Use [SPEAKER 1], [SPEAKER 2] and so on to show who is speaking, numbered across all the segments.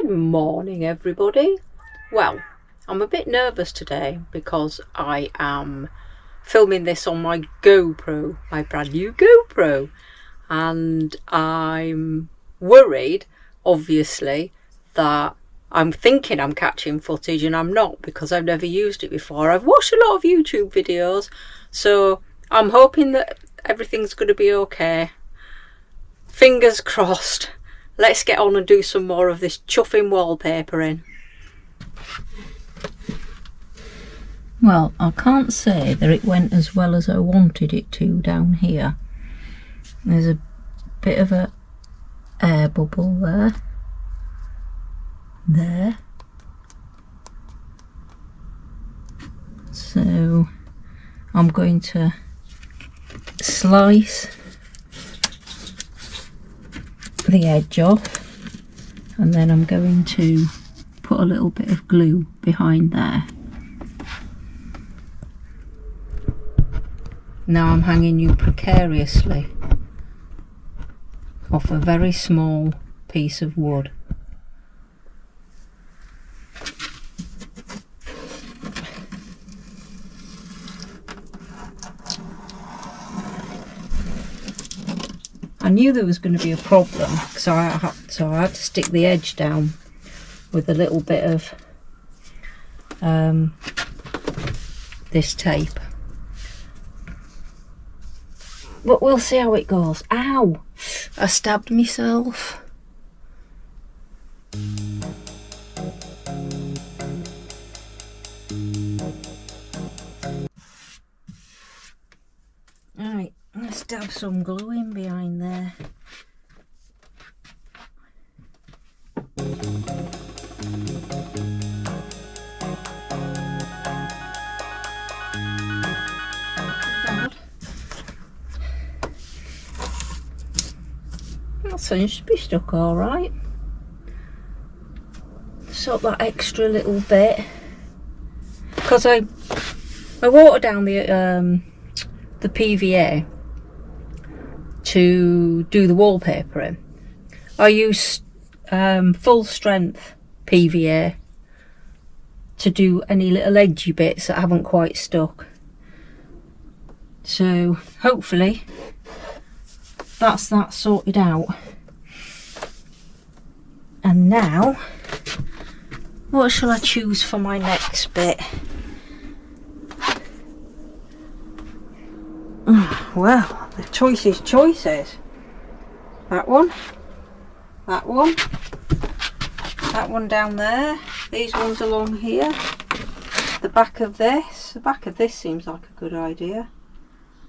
[SPEAKER 1] Good morning, everybody. Well, I'm a bit nervous today because I am filming this on my GoPro, my brand new GoPro, and I'm worried, obviously, that I'm thinking I'm catching footage and I'm not, because I've never used it before. I've watched a lot of YouTube videos, so I'm hoping that everything's going to be okay. Fingers crossed. Let's get on and do some more of this chuffing wallpapering. Well, I can't say that it went as well as I wanted it to down here. There's a bit of a air bubble there. So I'm going to slice the edge off, and then I'm going to put a little bit of glue behind there. Now I'm hanging you precariously off a very small piece of wood. I knew there was going to be a problem, so I had to stick the edge down with a little bit of this tape. But we'll see how it goes. Ow! I stabbed myself. Right, let's dab some glue in behind there. That seems to be stuck all right. Sort that extra little bit, because I water down the PVA to do the wallpapering. I use full strength PVA to do any little edgy bits that haven't quite stuck. So hopefully that's that sorted out. And now, what shall I choose for my next bit? Well, the choice is choices. That one down there, these ones along here, the back of this seems like a good idea.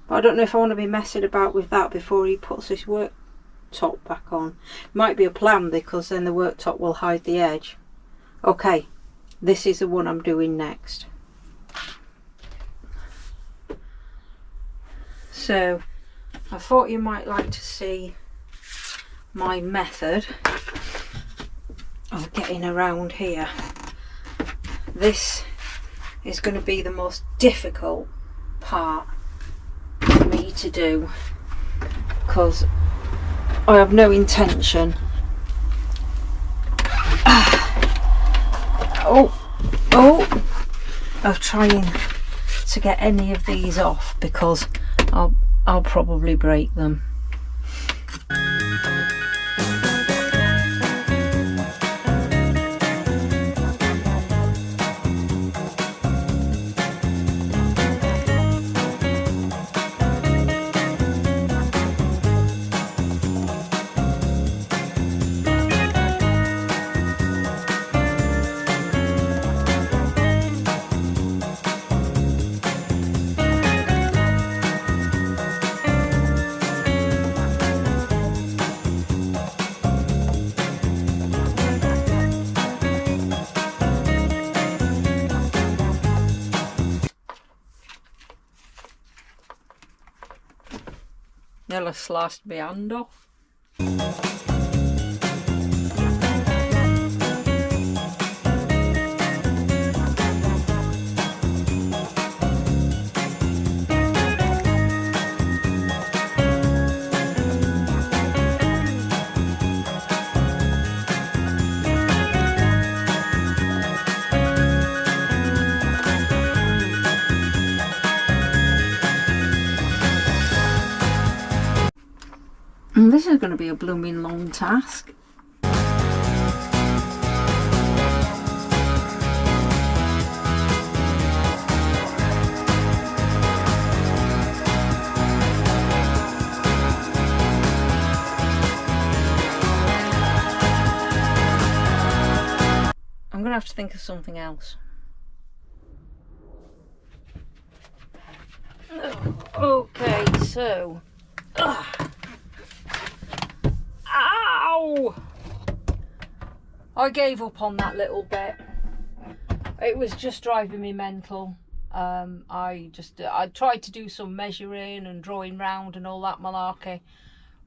[SPEAKER 1] But I don't know if I want to be messing about with that before he puts this worktop back on. Might be a plan, because then the worktop will hide the edge. Okay, this is the one I'm doing next. So I thought you might like to see my method of getting around here. This is going to be the most difficult part for me to do, because I have no intention of trying to get any of these off, because I'll probably break them. Nearly sliced my hand off. this is going to be a blooming long task. I'm going to have to think of something else. Okay, so... Ow! I gave up on that little bit. It was just driving me mental. I tried to do some measuring and drawing round and all that malarkey,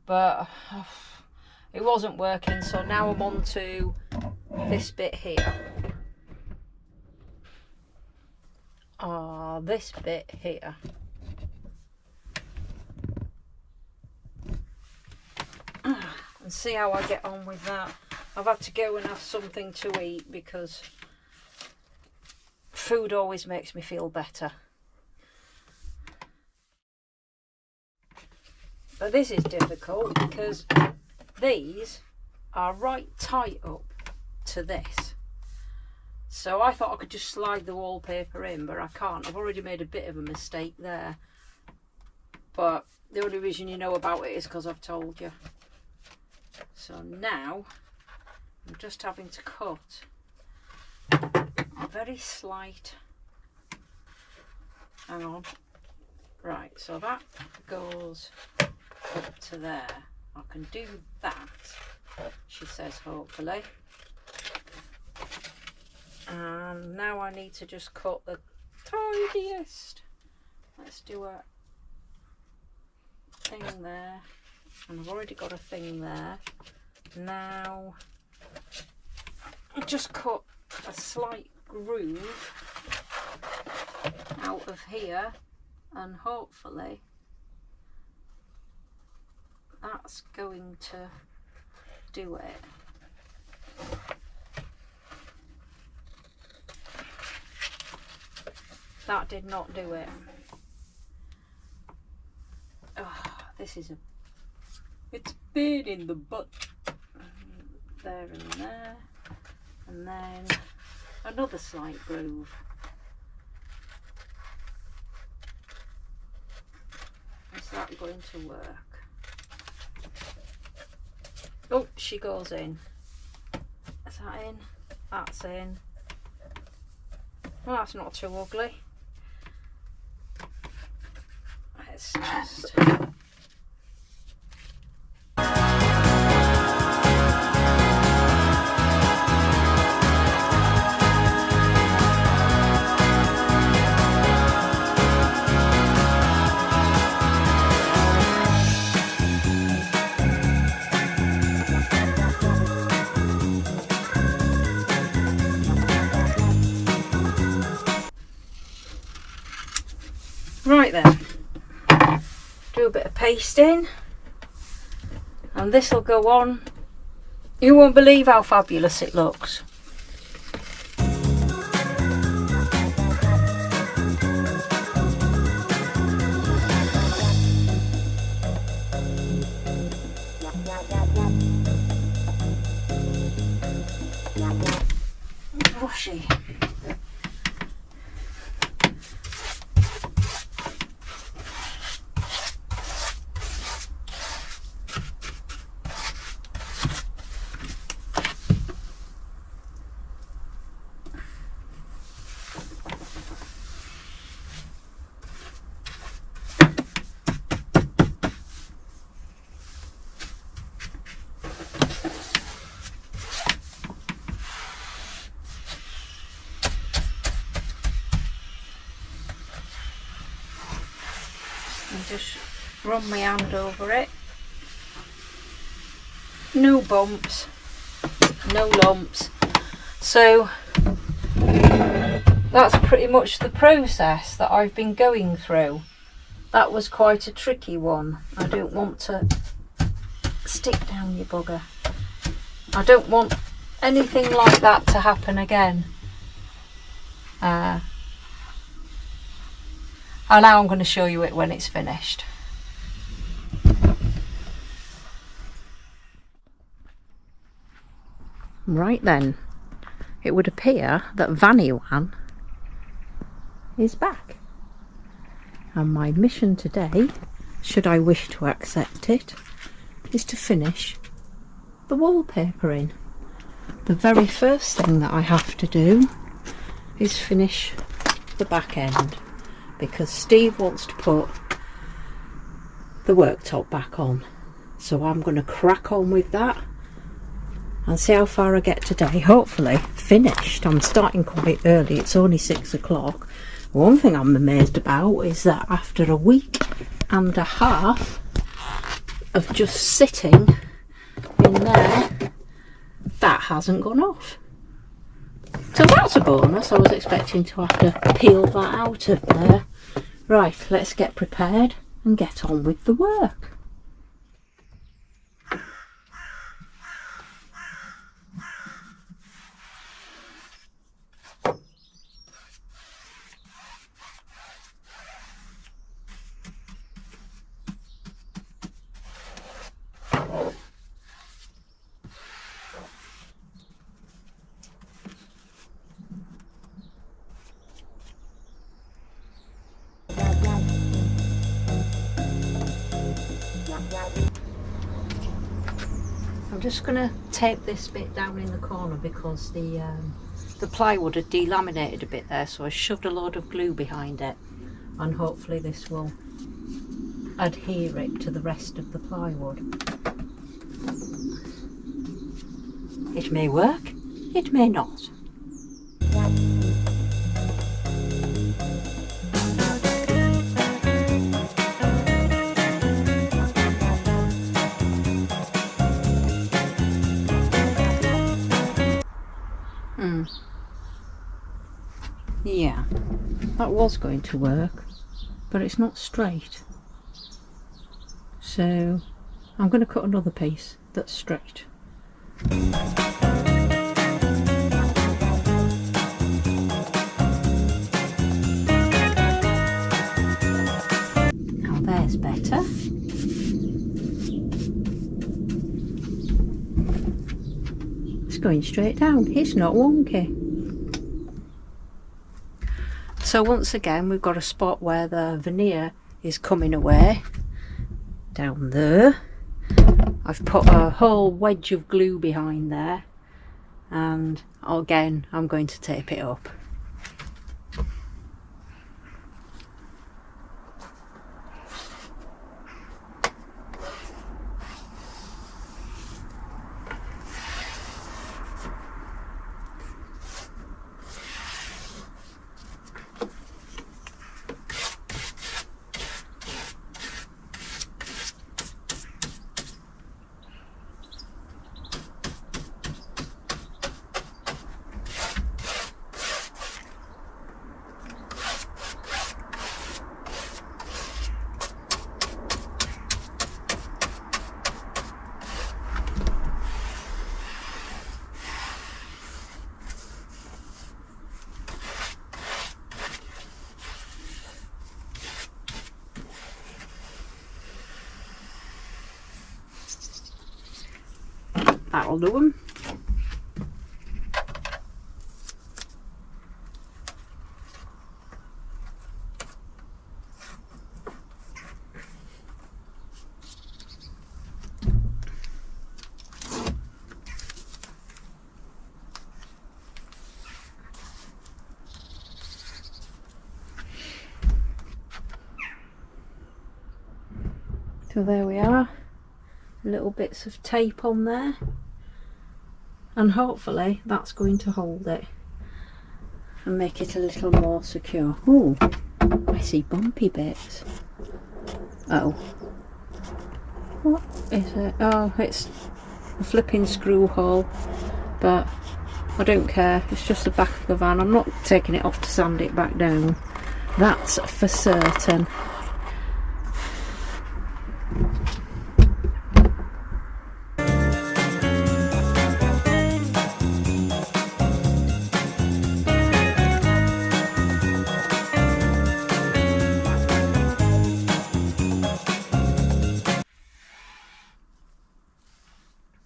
[SPEAKER 1] but it wasn't working, so now I'm on to this bit here. This bit here. And see how I get on with that. I've had to go and have something to eat because food always makes me feel better. But this is difficult because these are right tight up to this. So I thought I could just slide the wallpaper in, but I can't. I've already made a bit of a mistake there. But the only reason you know about it is because I've told you. So now I'm just having to cut a very slight, hang on, right, so that goes up to there. I can do that, she says, hopefully. And now I need to just cut the tiniest. Let's do a thing there. And I've already got a thing there. Now I just cut a slight groove out of here, and hopefully that's going to do it. That did not do it. Oh, this is it's been in the butt. There and there, and then another slight groove. Is that going to work? Oh, she goes in. Is that in? That's in. Well, that's not too ugly. Let's just... Right then, do a bit of pasting, and this will go on. You won't believe how fabulous it looks. Brushy. And just run my hand over it. No bumps, no lumps. So that's pretty much the process that I've been going through. That was quite a tricky one. I don't want to stick down, you bugger. I don't want anything like that to happen again. And now I'm going to show you it when it's finished. Right then, it would appear that Vanny-Wan is back. And my mission today, should I wish to accept it, is to finish the wallpapering. The very first thing that I have to do is finish the back end, because Steve wants to put the worktop back on. So I'm going to crack on with that and see how far I get today. Hopefully finished. I'm starting quite early, it's only 6 o'clock. One thing I'm amazed about is that after a week and a half of just sitting in there, that hasn't gone off. So that's a bonus. I was expecting to have to peel that out of there. Right, let's get prepared and get on with the work. I'm just going to tape this bit down in the corner because the plywood had delaminated a bit there, so I shoved a load of glue behind it, and hopefully this will adhere it to the rest of the plywood. It may work, it may not. Yeah, that was going to work, but it's not straight. So I'm going to cut another piece that's straight. Now there's better. It's going straight down, it's not wonky. So once again we've got a spot where the veneer is coming away, down there. I've put a whole wedge of glue behind there, and again I'm going to tape it up. That'll do them. So there we are, little bits of tape on there, and hopefully that's going to hold it and make it a little more secure. Oh, I see bumpy bits. Oh, what is it? Oh, it's a flipping screw hole, but I don't care, it's just the back of the van. I'm not taking it off to sand it back down, that's for certain.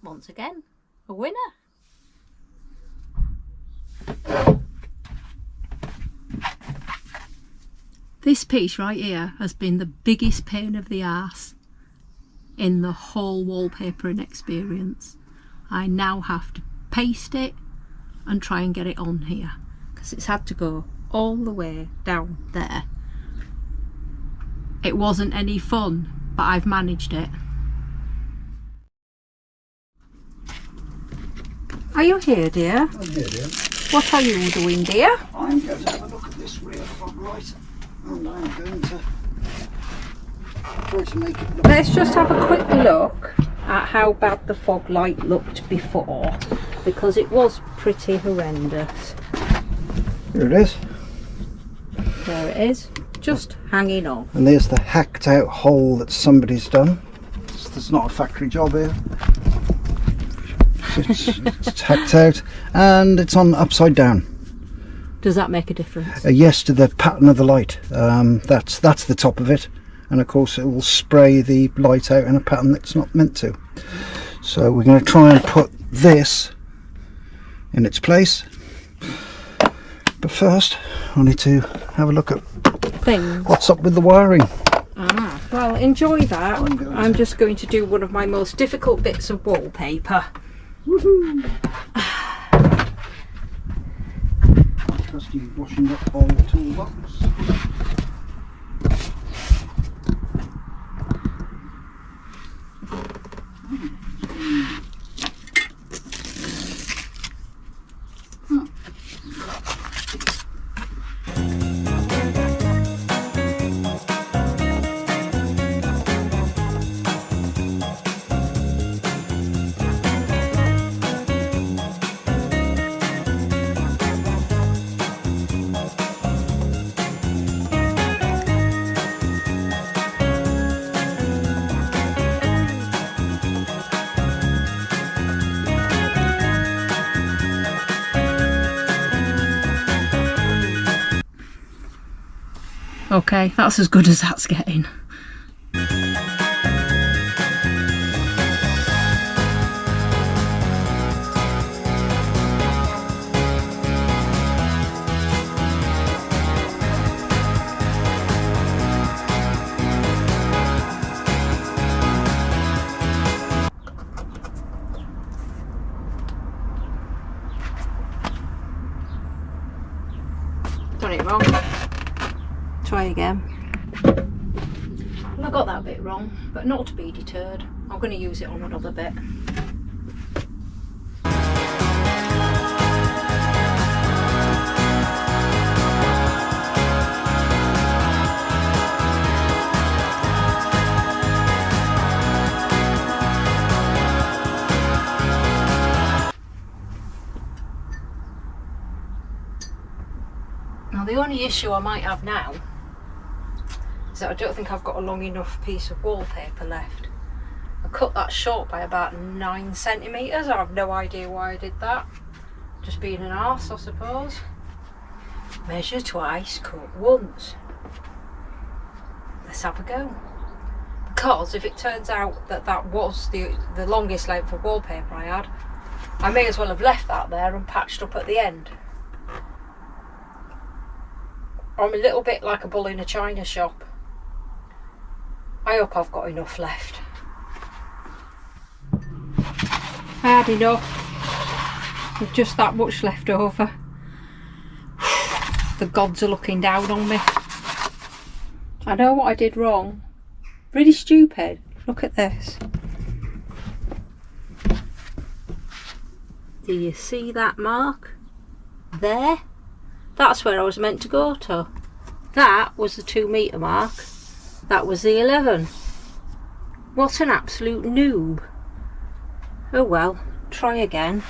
[SPEAKER 1] Once again, a winner. This piece right here has been the biggest pain of the arse in the whole wallpapering experience. I now have to paste it and try and get it on here because it's had to go all the way down there. It wasn't any fun, but I've managed it. Are you here, dear?
[SPEAKER 2] I'm here, dear.
[SPEAKER 1] What are you doing, dear?
[SPEAKER 2] I'm going to have a look at this rear front right, and I'm going to try to make it look.
[SPEAKER 1] Let's just have a quick look at how bad the fog light looked before, because it was pretty horrendous.
[SPEAKER 2] Here it is.
[SPEAKER 1] There it is, just hanging on.
[SPEAKER 2] And there's the hacked out hole that somebody's done. It's not a factory job here. It's hacked out and it's on upside down.
[SPEAKER 1] Does that make a difference?
[SPEAKER 2] Yes, to the pattern of the light. That's the top of it, and of course it will spray the light out in a pattern that's not meant to. So we're going to try and put this in its place, but first I need to have a look at
[SPEAKER 1] Things.
[SPEAKER 2] what's up with the wiring.
[SPEAKER 1] Ah, well, enjoy that. I'm just going to do one of my most difficult bits of wallpaper.
[SPEAKER 2] Woohoo! Trusty washing up old toolbox.
[SPEAKER 1] Okay, that's as good as that's getting. Done it wrong. Try again. Well, I got that bit wrong, but not to be deterred. I'm going to use it on another bit. Now the only issue I might have now is that I don't think I've got a long enough piece of wallpaper left. I cut that short by about 9 centimetres. I have no idea why I did that. Just being an arse, I suppose. Measure twice, cut once. Let's have a go. Because if it turns out that that was the longest length of wallpaper I had, I may as well have left that there and patched up at the end. I'm a little bit like a bull in a china shop. I hope I've got enough left. I had enough. With just that much left over. The gods are looking down on me. I know what I did wrong. Really stupid. Look at this. Do you see that mark? There? That's where I was meant to go to. That was the 2 metre mark. That was the 11. What an absolute noob. Oh well, try again.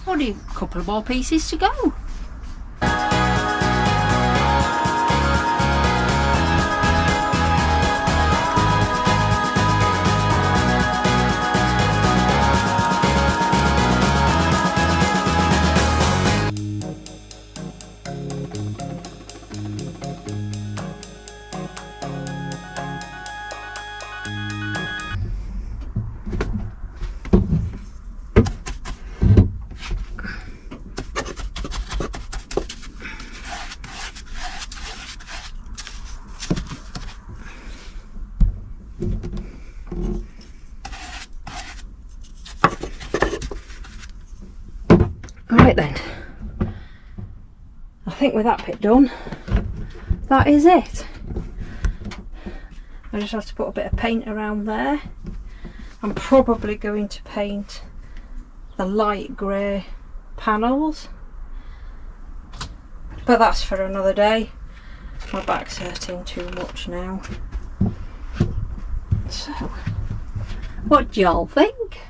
[SPEAKER 1] Only a couple more pieces to go. then, I think with that bit done, that is it. I just have to put a bit of paint around there. I'm probably going to paint the light grey panels, but that's for another day. My back's hurting too much now. So, what do y'all think?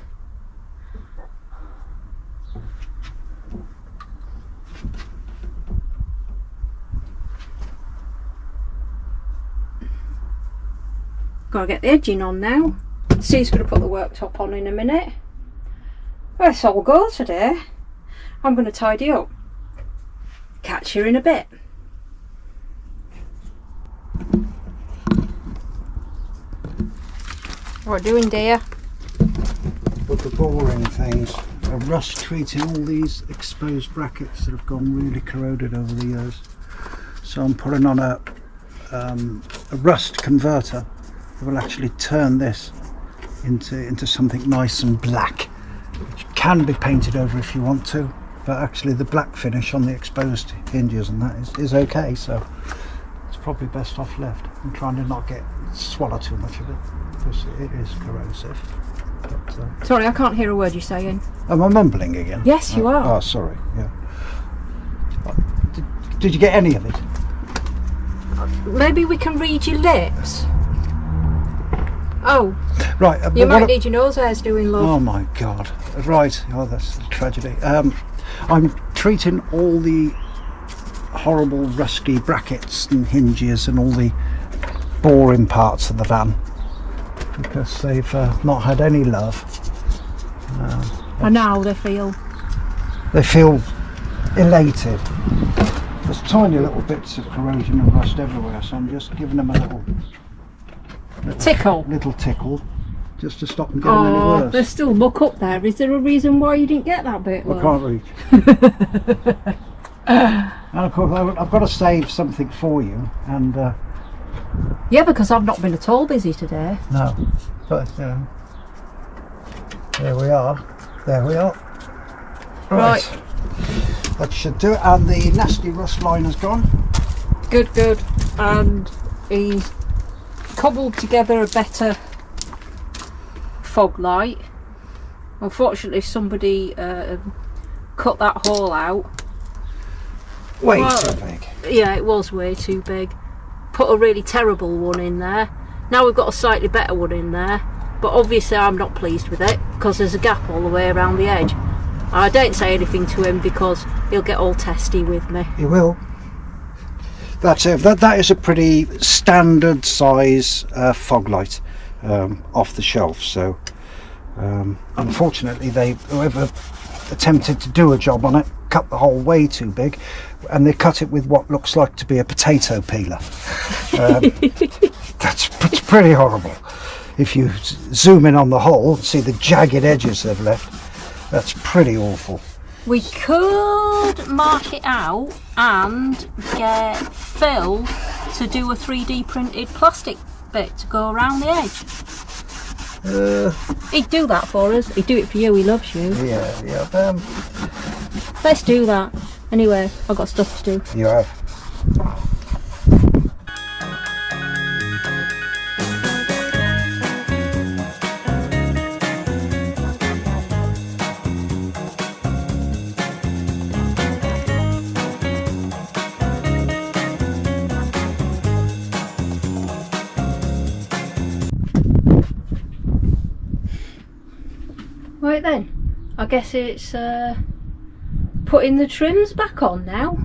[SPEAKER 1] Gotta get the edging on now. Steve's gonna put the worktop on in a minute. That's all go today. I'm gonna tidy up. Catch you in a bit. What are you doing, dear?
[SPEAKER 2] With the boring things, a rust treating all these exposed brackets that have gone really corroded over the years. So I'm putting on a rust converter that will actually turn this into something nice and black, which can be painted over if you want to, but actually the black finish on the exposed hinges and that is okay, so it's probably best off left. I'm trying to not swallow too much of it because it is corrosive. But,
[SPEAKER 1] sorry, I can't hear a word you're saying.
[SPEAKER 2] am I mumbling again?
[SPEAKER 1] Yes, you are.
[SPEAKER 2] Oh, sorry. Yeah. Did you get any of it?
[SPEAKER 1] Maybe we can read your lips. Oh,
[SPEAKER 2] right.
[SPEAKER 1] You might need your nose hairs doing, love.
[SPEAKER 2] Oh my God! Right. Oh, that's a tragedy. I'm treating all the horrible rusty brackets and hinges and all the boring parts of the van because they've not had any love.
[SPEAKER 1] And now they feel.
[SPEAKER 2] They feel elated. There's tiny little bits of corrosion and rust everywhere, so I'm just giving them a little tickle just to stop them getting any worse.
[SPEAKER 1] There's still muck up there. Is there a reason why you didn't get that bit?
[SPEAKER 2] I can't reach. And of course I've got to save something for you, and
[SPEAKER 1] yeah, because I've not been at all busy today.
[SPEAKER 2] no, but you know, there we are. Right. That should do it. And the nasty rust line has gone.
[SPEAKER 1] Good. And he's cobbled together a better fog light. Unfortunately, somebody cut that hole out.
[SPEAKER 2] Way too big.
[SPEAKER 1] Yeah, it was way too big. Put a really terrible one in there. Now we've got a slightly better one in there, but obviously I'm not pleased with it because there's a gap all the way around the edge. I don't say anything to him because he'll get all testy with me.
[SPEAKER 2] He will. That's it. That is a pretty standard size fog light off the shelf. So unfortunately, whoever attempted to do a job on it cut the hole way too big, and they cut it with what looks like to be a potato peeler. That's pretty horrible. If you zoom in on the hole and see the jagged edges they've left, that's pretty awful.
[SPEAKER 1] We could mark it out and get Phil to do a 3D printed plastic bit to go around the edge. He'd do that for us. He'd do it for you. He loves you.
[SPEAKER 2] Yeah.
[SPEAKER 1] Let's do that. Anyway, I've got stuff to do.
[SPEAKER 2] You have.
[SPEAKER 1] Right then, I guess it's putting the trims back on now.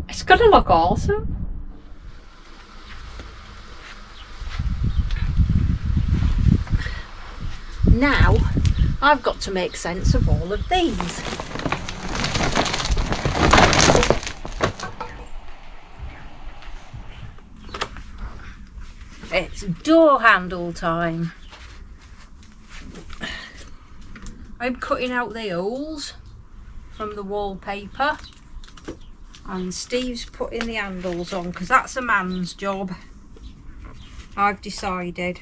[SPEAKER 1] It's gonna look awesome. Now I've got to make sense of all of these. It's door handle time. I'm cutting out the holes from the wallpaper, and Steve's putting the handles on because that's a man's job, I've decided.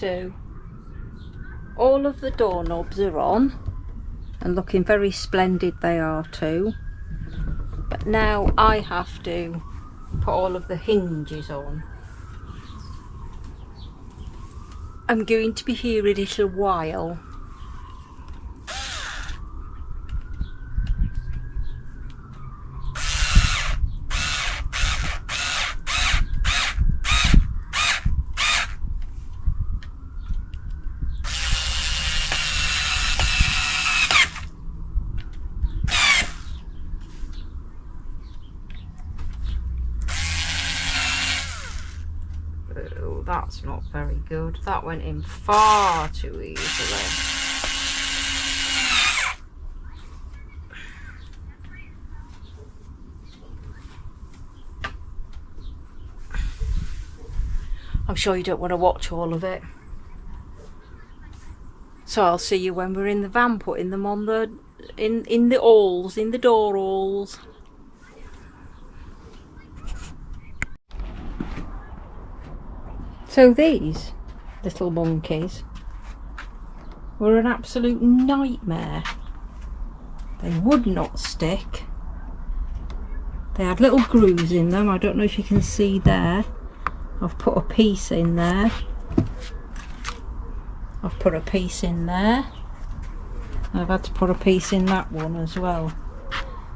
[SPEAKER 1] to, all of the doorknobs are on and looking very splendid they are too, but now I have to put all of the hinges on. I'm going to be here a little while. Oh, that's not very good. That went in far too easily. I'm sure you don't want to watch all of it. So I'll see you when we're in the van putting them on the in the awls, in the door awls. So these little monkeys were an absolute nightmare. They would not stick. They had little grooves in them. I don't know if you can see there. I've put a piece in there. I've put a piece in there. I've had to put a piece in that one as well.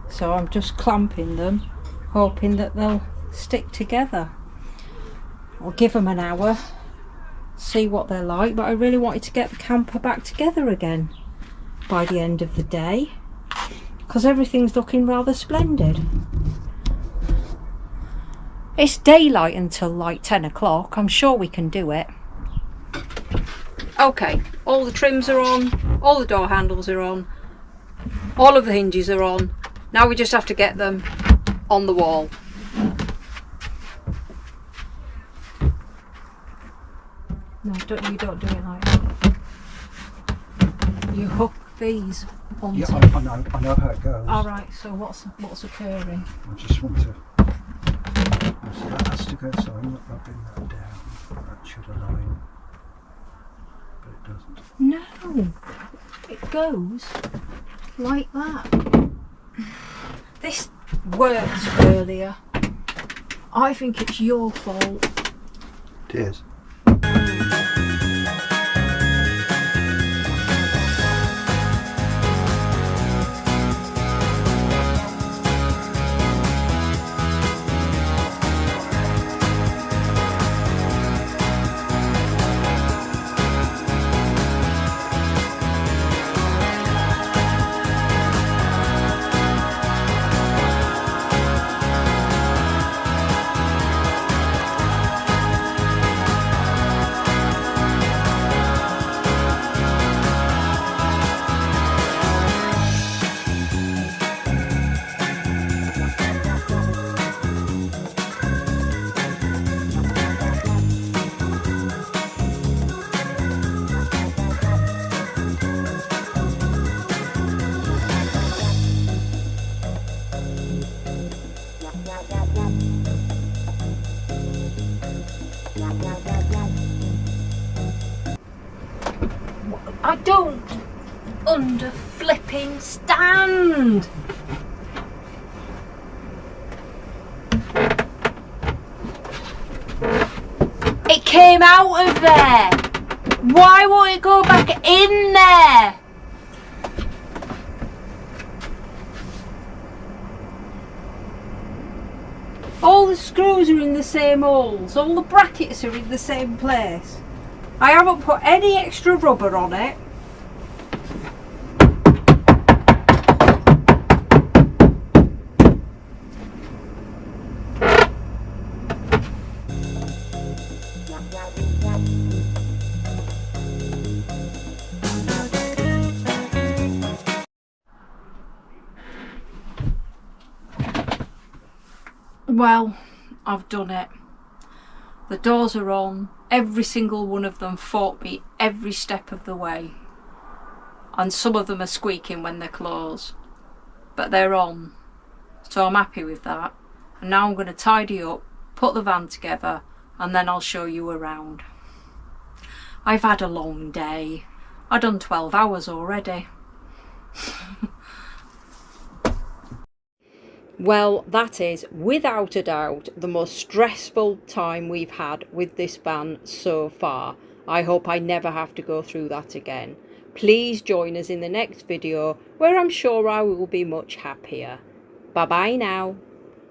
[SPEAKER 1] So I'm just clamping them, hoping that they'll stick together. I'll give them an hour, see what they're like, but I really wanted to get the camper back together again by the end of the day, because everything's looking rather splendid. It's daylight until like 10 o'clock. I'm sure we can do it. Okay, all the trims are on, all the door handles are on, all of the hinges are on. Now we just have to get them on the wall. No, you don't do it like that. You hook these onto...
[SPEAKER 2] Yeah, I know how it goes.
[SPEAKER 1] Alright, so what's occurring?
[SPEAKER 2] I just want to... So that has to go, so I'm not rubbing that down. That should align. But it doesn't.
[SPEAKER 1] No, it goes like that. This worked earlier. I think it's your fault.
[SPEAKER 2] It is.
[SPEAKER 1] I don't under flipping stand. It came out of there. Why won't it go back in there? All the screws are in the same holes. All the brackets are in the same place. I haven't put any extra rubber on it. Well, I've done it. The doors are on. Every single one of them fought me every step of the way. And some of them are squeaking when they're closed. But they're on. So I'm happy with that. And now I'm going to tidy up, put the van together, and then I'll show you around. I've had a long day. I've done 12 hours already. Well, that is without a doubt the most stressful time we've had with this van so far. I hope I never have to go through that again. Please join us in the next video where I'm sure I will be much happier. Bye bye now.